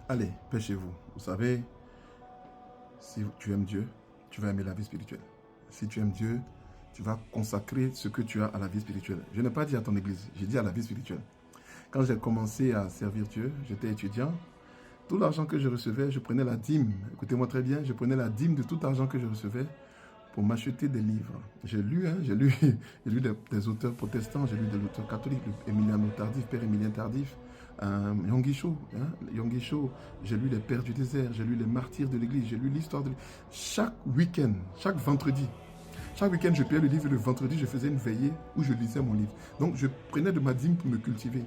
Allez, pêchez-vous. Vous savez, si tu aimes Dieu, tu vas aimer la vie spirituelle. Si tu aimes Dieu, tu vas consacrer ce que tu as à la vie spirituelle. Je n'ai pas dit à ton église, j'ai dit à la vie spirituelle. Quand j'ai commencé à servir Dieu, j'étais étudiant. Tout l'argent que je recevais, je prenais la dîme. Écoutez-moi très bien, je prenais la dîme de tout argent que je recevais pour m'acheter des livres. J'ai lu, j'ai lu des auteurs protestants, j'ai lu des auteurs catholiques, Emiliano Tardif, Père Émilien Tardif, Yonggi Cho, Yonggi Cho. J'ai lu les Pères du désert, j'ai lu les martyrs de l'Église, j'ai lu l'histoire de l'Église. Chaque week-end, chaque week-end, je payais le livre et le vendredi, je faisais une veillée où je lisais mon livre. Donc, je prenais de ma dîme pour me cultiver.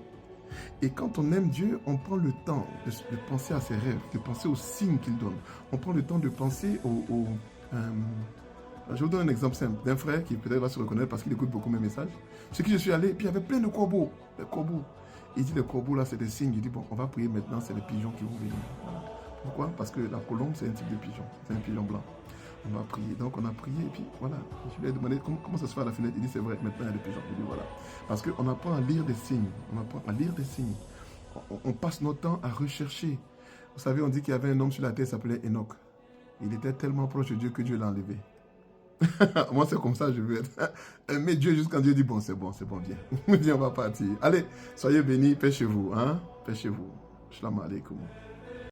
Et quand on aime Dieu, on prend le temps de penser à ses rêves, de penser aux signes qu'il donne. On prend le temps de penser je vous donne un exemple simple d'un frère qui peut-être va se reconnaître parce qu'il écoute beaucoup mes messages. Chez qui je suis allé, puis il y avait plein de corbeaux. Les corbeaux. Il dit les corbeaux là, c'est des signes. Il dit bon, on va prier maintenant, c'est les pigeons qui vont venir. Voilà. Pourquoi? Parce que la colombe, c'est un type de pigeon. C'est un pigeon blanc. On va prier. Donc on a prié et puis voilà. Je lui ai demandé comment ça se fait à la fenêtre. Il dit c'est vrai, maintenant il y a des pigeons. Je lui dis voilà. Parce qu'on apprend à lire des signes. On apprend à lire des signes. On passe notre temps à rechercher. Vous savez, on dit qu'il y avait un homme sur la terre qui s'appelait Enoch. Il était tellement proche de Dieu que Dieu l'a enlevé. Moi, c'est comme ça, je veux être. Aimer Dieu jusqu'à Dieu dit bon, viens. Viens, on va partir. Allez, soyez bénis, pêchez-vous. Hein? Pêchez-vous. Shalom alaikum.